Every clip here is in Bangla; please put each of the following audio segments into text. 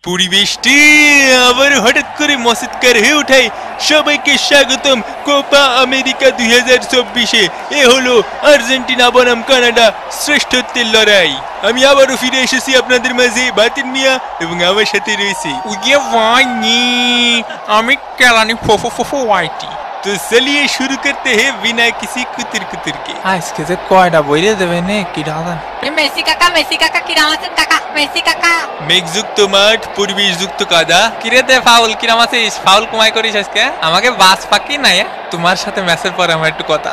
পরিবেশটি আবার হঠাৎ করে মসৎকার হয়ে ওঠায়। সবাইকে স্বাগতম কোপা আমেরিকা 2024-এ। এ হলো আর্জেন্টিনা বনাম কানাডা শ্রেষ্ঠত্বের লড়াই। আমি আবারও ফিরে এসেছি আপনাদের মাঝে, বাতিন মিয়া, এবং আমার সাথে রয়েছে আমি কেলানি ফোফো ওয়াইটি। तो चलिए शुरू करते हैं बिना किसी कुतर कुतर के। আজকে যে কয়টা বইরে দেবে নে কি ডাদান। মেসি কাকা কিরাম আছেন কাকা? মেসি কাকা মেঘযুক্ত মাঠ, পরিবেশযুক্ত কাদা। কিরে দে ফাউল কিরাম আছিস? ফাউল কমাই করিস আজকে? আমাকে বাস পাকি নাই। তোমার সাথে ম্যাচের পরে আমার একটু কথা।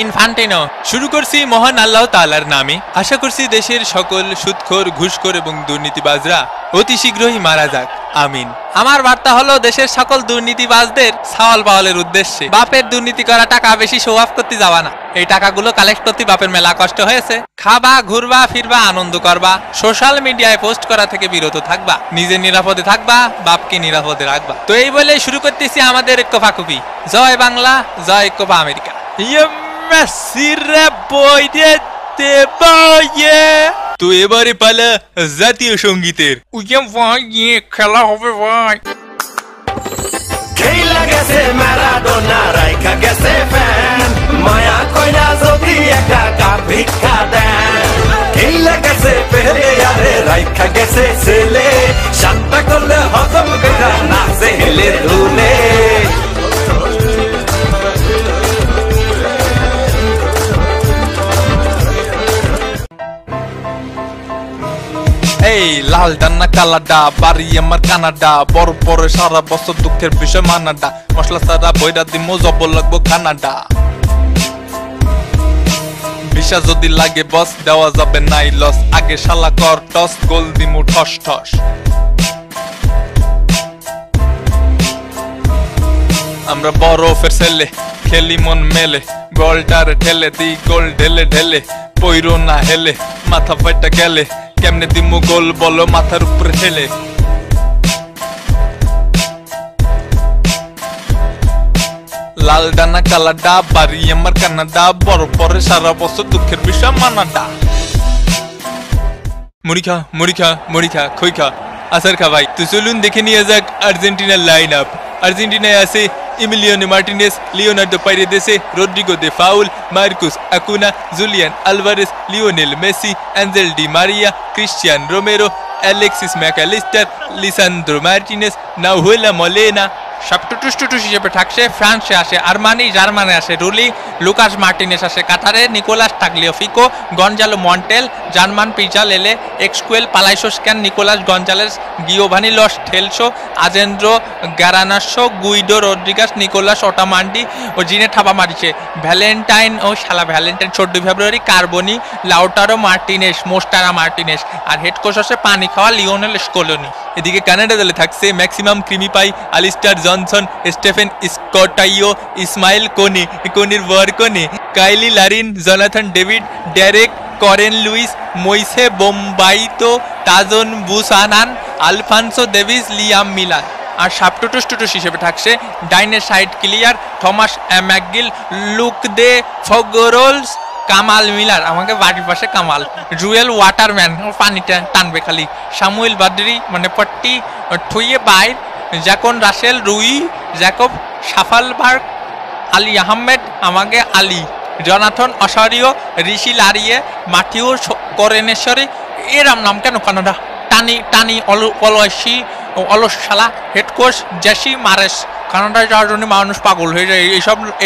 ইনফান্টিনো শুরু করছি মহান আল্লাহ তাআলার নামে। আশা করছি দেশের সকল সুদখোর, ঘুষখোর এবং দুর্নীতিবাজরা অতি শীঘ্রই মারা যাক, আমিন। আমার বার্তা হলো দেশের সকল দুর্নীতিবাজদের সাওয়াল পাওয়ালের উদ্দেশ্যে, বাপের দুর্নীতি করা টাকা বেশি শো অফ করতে যাবা না। এই টাকাগুলো কালেক্ট করতে বাপের মেলা কষ্ট হয়েছে। খাবা, ঘুরবা, ফিরবা, আনন্দ করবা, সোশ্যাল মিডিয়ায় পোস্ট করা থেকে বিরত থাকবা, নিজের নিরাপদে থাকবা, বাপকে নিরাপদে রাখবা। তো এই বলে শুরু করতেছি আমাদের কোপাকুপি। জয় বাংলা, জয় কোপা আমেরিকা। তো এবারে পালা জাতীয় সঙ্গীতের। খেলা হবে ভাই। খেলা গেছে ম্যারাডোনা, রাইখা গেছে ফ্যান, মায়া কইরা যদি একটা কাপ ভিক্ষা দেন। খেলা গেছে পেলে আরে রাইখা গেছে ছেলে, শান্তা করলে হজম কইরা নাচে হেলে ধুলে। এই লাল ডান্না কালাডা, বাড়ি আমার কানাডা, বড় পরে সারা বছর দুঃখের বিষয় মানাডা, মশলা সারা বইরা দিমো জব লাগবো কানাডা। ভিসা যদি লাগে বস, দেওয়া যাবে নাই লস, আগে শালা কর টস, গোল দিমু ঠস ঠস। আমরা বড় ফের ছেলে, খেলি মন মেলে, বলটার ঠেলে দি গোল ঢেলে ঢেলে, পইরো না হেলে, মাথা ফাইটা গেলে, কেমনে দিমু গোল বলো মাথার উপরে ঠেলে। লাল ডানা কালাডা, বাড়ি আমার কানাডা, বড় পরে সারা বছর দুঃখের বিষয় মানাডা। মুড়ি খা খই খা আসার খা ভাই। তো চলুন দেখে নিয়ে যাক আর্জেন্টিনার লাইন আপ। আর্জেন্টিনায় আছে Emiliano Martinez, Leonardo Paredes, Rodrigo De Paul, Marcos Acuna, Julian Alvarez, Lionel Messi, Angel Di Maria, Cristian Romero, Alexis Mac Allister, Lisandro Martinez, Nahuel Molina. Substitutes হিসেবে থাকছে। ফ্রান্সে আসে আরমানি, জার্মানে আসে রুলি, লুকাস মার্টিনেস আসে কাতারে, Nicolas Tagliafico, Gonzalo Montiel, German Pezzella, Exequiel পালাইসোস্ক্যান, Nicolas Gonzalez, Giovani Lo Celso, Alejandro Garnacho, Guido Rodriguez, Nicolas Otamendi ও জিনে ঠাপা মারিছে, ভ্যালেন্টাইন ও শালা Valentine 14 February, Carboni, Lautaro Martinez, মোস্টারা মার্টিনেস। আর হেড কোচ আসে পানি খাওয়া লিওনেল স্কোলোনি। এদিকে কানাডা দলে থাকছে Maxime Crepeau, Alistair Johnston, Stephen স্কটাইও, ইসমাইল কোনির ওয়ার Kone, Kyle Larin, Jonathan David, Derek Cornelius, Moise বোম্বাইতো, তাজন Buchanan, Alphonso Davies, Liam Millar. আর সাব টুটুস হিসেবে থাকছে Dayne Saint Clair, Thomas McGill, Luc de Fougerolles, Kamal Miller, আমাকে বাড়ির পাশে কামাল, জুয়েল ওয়াটারম্যান, পানিটা টানবে খালি, সামুয়েল বাদরি মানে পট্টি ঠুইয়ে বাইর, জ্যাকন রাসেল, রুই জ্যাকব, সাফালবার্গ, আলী আহমেদ, আমাকে আলী, জনাথন অসারিও, ঋষি লারিয়ে, মাথিউ করেনেশ্বরী। এরম নাম কেন কানাডা? টানি অলসি অলসালা। Head coach Jesse Marsch. কানাডায় যাওয়ার জন্য মানুষ পাগল হয়ে যায়,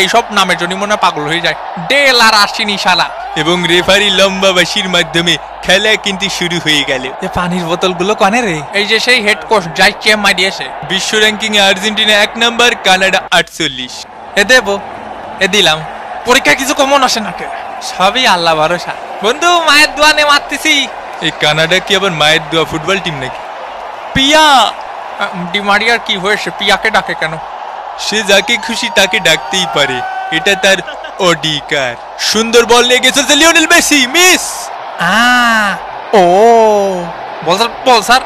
এইসব নামের জন্য মনে পাগল হয়ে যায়। ডেল আর আসিনি শালা। এবং রেফারি লম্বা বাঁশির মাধ্যমে খেলা কিন্তু শুরু হয়ে গেল। পানির বোতলগুলো কনে রে? এই যে সেই হেড কোচ যাইছে মারিয়েছে। বিশ্ব র্যাঙ্কিং এ আর্জেন্টিনা 1 নম্বর, কানাডা 48। এ দেবো, এ দিলাম। পরীক্ষা কিছু কমন আসে নাকি? সবই আল্লাহ ভরসা। বন্ধু মায়ের দোয়া নে মারতেছি। এই কানাডা কি আবার মায়ের দোয়া ফুটবল টিম নাকি? পিয়া ডিমারিয়ার কি হয়েছে? পিয়াকে ডাকে কেন? সে যাকে খুশি তাকে ডাকতেই পারে, এটা তার অধিকার। সুন্দর বল নিয়ে গেছে লিওনেল মেসি, মিস। ও বল স্যার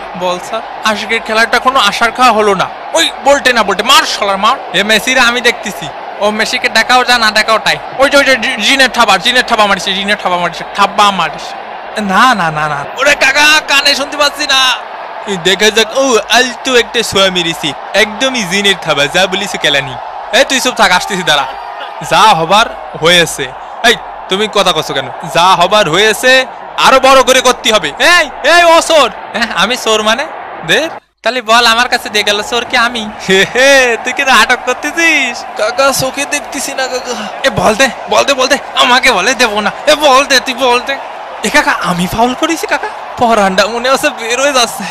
আজকের খেলাটা কোনো আশার খাওয়া হলো না। ওই বলতে মার শালার মার। এ মেসিরা আমি দেখতেছি। ও মেসিকে দেখাও যা না দেখাও তাই। ওই যে জিনের ঠাবা মারিছে, ঠাব্বা মারিছে। না ওরে কাকা কানে শুনতে পাচ্ছি না। দেখা যাক। ও আলতো একটা সোয়া মেরেছি, একদমই জিনের থাবা, যা বলিস কেলানি। এই তুই চুপ থাক, আসতেছি দাঁড়া। যা হবার হয়েছে। এই তুমি কথা কছো কেন? যা হবার হয়েছে আরো বড় করে করতে হবে। এই এই ও সোর। আমি চোর মানে? দে তাহলে বল, আমার কাছে দিয়ে গেল চোর কি আমি? হে তুই কি নাটক করতেছিস? কাকা চোখে দেখতেছি না কাকা। এ বলতে বলতে বলতে আমাকে বলে দেবো না। এ বলতে তুই বলতে। এ কাকা আমি ফাউল করেছি কাকা? পরান্ডা মনে হচ্ছে বের হয়ে যাচ্ছে।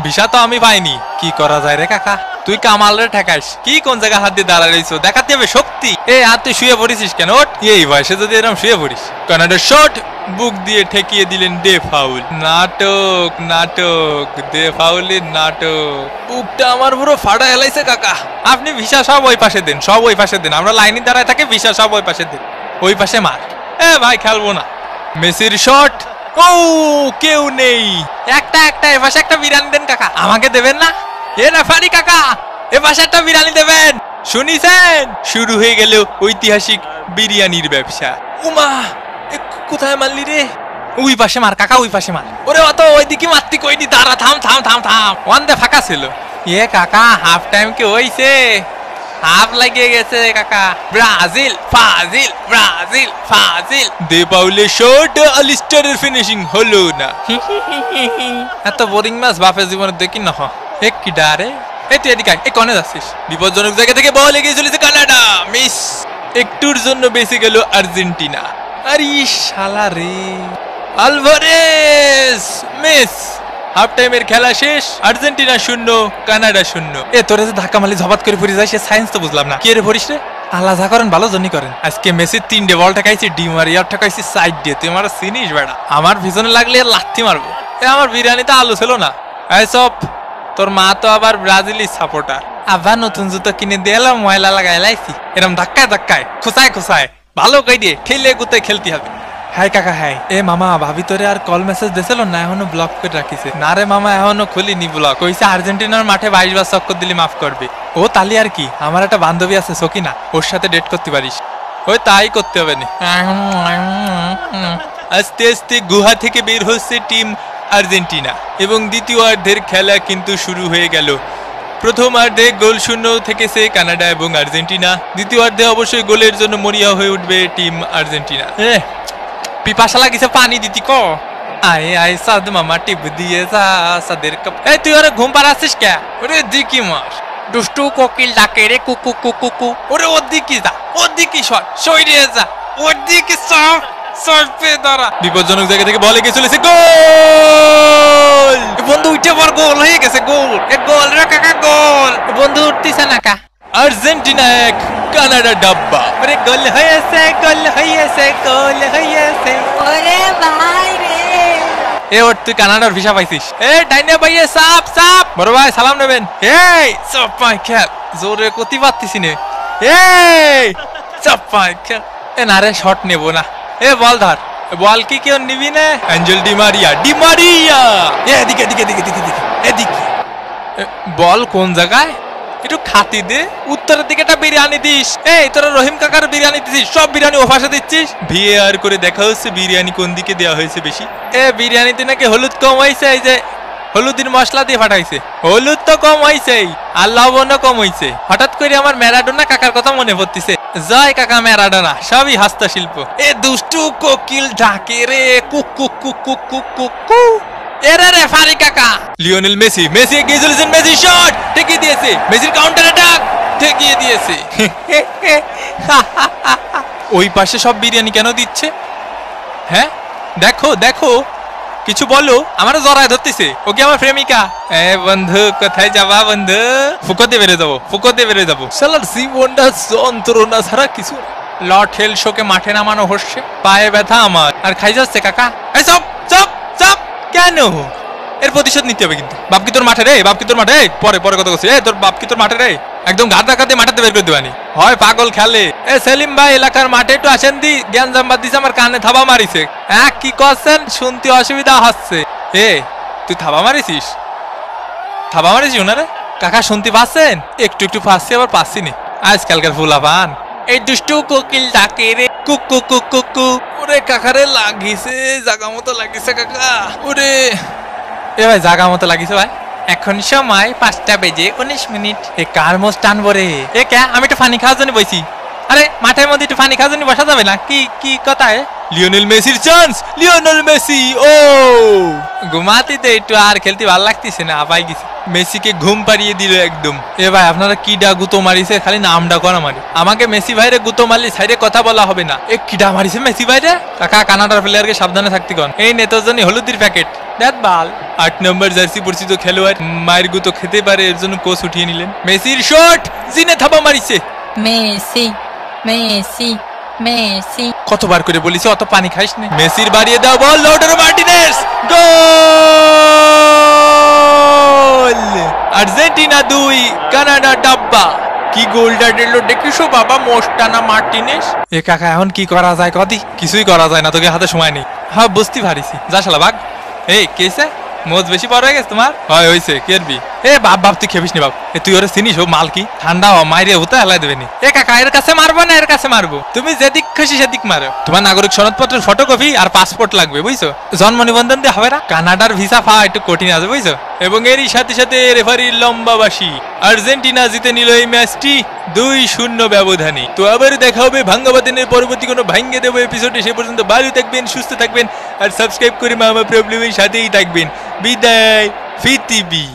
ভিসা তো আমি পাইনি, কি করা যায় রে কাকা? তুই কামাল রে ঠেকাইস। কি কোন জায়গায় হাত দিয়ে দাঁড়া রইছো? দেখাতে হবে শক্তি। এ আর তুই শুয়ে পড়েছিস কেন? ওঠ। এই বয়সে যদি এরকম শুয়ে পড়িস। কানাডা শট, বুক দিয়ে ঠেকিয়ে দিলেন দে ফাউল। নাটক নাটক, দে ফাউলের নাটক। বুকটা আমার পুরো ফাটা হেলাইছে কাকা। আপনি ভিসা সব ওই পাশে দেন, সব ওই পাশে দেন। আমরা লাইনে দাঁড়ায় থাকি, ভিসা সব ওই পাশে দেন। ওই পাশে মার। এ ভাই খেলবো না। মেসির শট। ও কেউ নেই। একটা এ পাশে একটা বিরিয়ানি দেন কাকা। আমাকে দেবেন না? এ রেফারি কাকা, এ পাশে একটা বিরিয়ানি দেবেন। শুনিছেন? শুরু হয়ে গেল ঐতিহাসিক বিরিয়ানির ব্যবসা। উমা, কোথায় মারলি রে? ওই পাশে মার কাকা, ওই পাশে মার। ওরে অত ওইদিকে মারতি কইনি, দাঁড়া, থাম থাম থাম থাম। ওয়ান দে ফাঁকা ছিল। এ কাকা হাফ টাইম কি হইছে? হাফ লাগিয়ে গেছে কাকা। ব্রাজিল ফাজিল, ব্রাজিল ফাজিল। দে পাউলে শট, আলিস্টারের ফিনিশিং হলো না। এত বোরিং ম্যাচ বাপের জীবনে দেখি না। এক কি ডারে। এই তুই এদিকে আয়। এই কনে যাচ্ছিস? বিপজ্জনক জায়গা থেকে বল এগিয়ে চলেছে কানাডা, মিস। একটুর জন্য বেঁচে গেল আর্জেন্টিনা। আরে শালা রে, আলভারেজ মিস। হাফ টাইমের খেলা শেষ, আর্জেন্টিনা 0 কানাডা 0। এ তোরে যে ধাক্কা মারলি ঝপাত করে পড়ে যায়, সে সায়েন্স তো বুঝলাম না। কে রে ভরিস রে? আল্লাহ যা করেন ভালো জন্যই করেন। আজকে মেসি 3টে বল ঠেকাইছি, ডি মারিয়ার ঠেকাইছি সাইড দিয়ে। তুই আমার চিনিস বেড়া? আমার পিছনে লাগলে লাথি মারবো। এ আমার বিরিয়ানিতে আলু ছিল না। এই সব, তোর মা তো আবার ব্রাজিলি সাপোর্টার। আবার নতুন জুতো কিনে দিলাম, ময়লা লাগাই লাইছি। এরম ধাক্কায় ধাক্কায় খুসায় খুসায় ভালো কই দিয়ে ঠেলে গুতে খেলতে হবে। হাই কাকা হাই। এ মামা ভাবি তোরে আর কল মেসেজ দিছিল না? এখনো ব্লক করে রাখিছে। না রে মামা, এখনো খুলিনি ব্লক। কইছে আর্জেন্টিনার মাঠে 22 বার চক্কর দিলি মাফ করবে। ও তালি আর কি, আমার একটা বান্ধবী আছে সকিনা, ওর সাথে ডেট করতে পারিস। ওই তাই করতে হবে না। আস্তে আস্তে গুহা থেকে বের হচ্ছে টিম আর্জেন্টিনা এবং দ্বিতীয়ার্ধের খেলা কিন্তু শুরু হয়ে গেল। প্রথমার্ধে গোল শূন্য থেকেছে কানাডা এবং আর্জেন্টিনা। দ্বিতীয়ার্ধে অবশ্যই গোলের জন্য মরিয়া হয়ে উঠবে টিম আর্জেন্টিনা। পিপাসা লাগিছে, পানি দিতি ক। আয় আয় সাদ মামা টিপ দিয়ে যা সাদের কাপ। এই তুই ওরে ঘুম পাড়াচ্ছিস কে? ওরে দিকি মার, দুষ্টু কোকিল ডাকে রে কুকু কুকু কু। ওরে ওর দিকে যা, ওর দিকে সর, সইরে যা, ওর দিকে সব সরপে দাঁড়া। বিপজ্জনক জায়গা থেকে বলে গিয়ে চলেছে, গোল! বন্ধু উঠে পর, গোল হয়ে গেছে, গোল। এ গোল রে কাকা, গোল। বন্ধু উঠতিছে না কা? আর্জেন্টিনা 1 কানাডা ডাব্বা। আরে গোল হয়েছে, গোল হয়েছে, গোল হয়েছে। ওরে ভাই রে। এ ওর তুই কানাডার ভিসা পাইছিস? এ ডাইনে ভাইয়ে সাপ সাপ। বড় ভাই সালাম নেবেন। এই চাপাই খেল, জোরে কতি পারতিস নে। এই চাপাই খেল। এ না রে, শট নেবো না। এ বল ধর। বল কি কেউ নিবি না? অ্যাঞ্জেল ডি মারিয়া, ডি মারিয়া। এদিকে এদিকে এদিকে এদিকে এদিকে। বল কোন জায়গায়? একটু খাতি দে। উত্তরের দিকে একটা বিরিয়ানি দিস। এই তোরা রহিম কাকার বিরিয়ানি দিছিস, সব বিরিয়ানি ও পাশে দিচ্ছিস। ভিএআর করে দেখা হচ্ছে বিরিয়ানি কোন দিকে দেওয়া হয়েছে বেশি। এ বিরিয়ানিতে নাকি হলুদ কম হয়েছে, এই যে হলুদের মশলা দিয়ে ফাটাইছে। হলুদ তো কম হয়েছে আর লবণও কম হয়েছে। হঠাৎ করে আমার ম্যারাডোনা কাকার কথা মনে পড়তেছে। জয় কাকা ম্যারাডোনা, সবই হস্তশিল্প। এ দুষ্টু কোকিল ডাকে রে cook cook cook cook cook cook কু। এরে রে ফারি কাকা। লিওনেল মেসি, মেসি এগিয়ে চলেছেন, মেসি শট ঠেকিয়ে দিয়েছে, মেসির কাউন্টার অ্যাটাক ঠেকিয়ে দিয়েছে। ওই পাশে সব বিরিয়ানি কেন দিচ্ছে? হ্যাঁ দেখো দেখো, কিছু বলো। আমারও জড়ায় ধরতেছে। ও কি আমার প্রেমিকা? এ বন্ধু কোথায় যাবা বন্ধু? ফুকোতে বেরো যাবো, ফুকোতে বেরো যাবো। শালার জীবনটা যন্ত্রণা ছাড়া কিছু। লর্ড হেল শোকে মাঠে নামানো হচ্ছে, পায়ে ব্যথা আমার আর খাই যাচ্ছে কাকা। এই চপ চপ চপ। কেন? এর প্রতিশোধ নিতে হবে কিন্তু। বাপ কি তোর মাঠে রে? বাপ কি তোর মাঠে? পরে পরে কথা বলছি। তোর বাপ কি তোর মাঠে রে? একদম ঘাট ধাক্কাতে মাঠাতে বের করে দেবানি হয়, পাগল খেলে। এ সেলিম ভাই, এলাকার মাঠে একটু আসেন দি। জ্ঞান জাম্বাদ দিছে, আমার কানে থাবা মারিছে। হ্যাঁ কি করছেন? শুনতে অসুবিধা হচ্ছে। এ তুই থাবা মারিছিস? থাবা মারিছিস ওনারে? কাকা শুনতে পাচ্ছেন? একটু একটু পাচ্ছি, আবার পাচ্ছি নি। আজকালকার ফুলা পান। এই দুষ্টু কোকিল ডাকে রে cook cook cook cook cook. ওরে কাকারে লাগিছে, জাগা মতো লাগিছে কাকা। ওরে এ ভাই জাগা মতো লাগিছে ভাই। এখন সময় 5টা বেজে 19 মিনিট। এ কার মোস্ট টানবো রে? এ কে, আমি একটু পানি খাওয়ার জন্য বইছি। আরে মাঠের মধ্যে একটু পানি খাওয়ার জন্য বসা যাবে না? কি কি কথা? লিওনেল মেসির চান্স, লিওনেল মেসি। ও ঘুমাতিতে একটু আর খেলতে ভালো লাগতেছে না, আপাই গেছে। মেসিকে ঘুম পাড়িয়ে দিল একদম। এ ভাই আপনারা কিডা গুতো মারিছে, খালি নামটা করা মারি। আমাকে মেসি ভাইরে গুতো মারলি সাইডে কথা বলা হবে না। এ কিডা মারিছে মেসি ভাইরে? কাকা কানাডার প্লেয়ারকে সাবধানে থাকতে কন। এই নেতার জন্য হলুদের প্যাকেট দেখ বাল। 8 নম্বর জার্সি পরিচিত খেলোয়াড় মায়ের গুতো খেতে পারে, এর জন্য কোচ উঠিয়ে নিলেন। মেসির শট, জিনে থাবা মারিছে। Messi, Messi, Messi. কতবার করে বলিছি অত পানি খাইস না। মেসির বাড়িয়ে দাও বল, লাউটারো মার্টিনেজ, গোল! আর্জেন্টিনা 2, কানাডা ডাব্বা। কি গোলটা দিল দেখিছো বাবা, মোস্টানা মার্টিনেস। এ কাকা এখন কি করা যায় কদি? কিছুই করা যায় না, তোকে হাতে সময় নেই। হ্যাঁ বুঝতে পারিছি। যা শালা ভাগ। এই কেসে মোজ বেশি বড় হয়ে গেছে তোমার? হয় হইছে, কেরবি? এ বাপ বাপ তুই খেপিস নি বাপ। এ তুই ওরে চিনিস? ও মাল কি ঠান্ডা হ, মাইরে হতে হেলাই দেবে নি। এ কাকা এর কাছে মারবো না এর কাছে মারবো? তুমি যেদিক খুশি সেদিক মারো। তোমার নাগরিক সনদপত্রের ফটোকপি আর পাসপোর্ট লাগবে বুঝছো? জন্ম নিবন্ধন দিয়ে হবে না? কানাডার ভিসা পাওয়া একটু কঠিন আছে বুঝছো? এবং এরই সাথে সাথে রেফারির লম্বা বাঁশি। আর্জেন্টিনা জিতে নিল এই ম্যাচটি 2-0 ব্যবধানে। তো আবার দেখা হবে ভাঙ্গাবাদিনের পরবর্তী কোনো ভাঙ্গে দেবো এপিসোডে। সে পর্যন্ত ভালো থাকবেন, সুস্থ থাকবেন আর সাবস্ক্রাইব করে মামা প্রবলেমের সাথেই থাকবেন। বিদায়, ফিতিবি।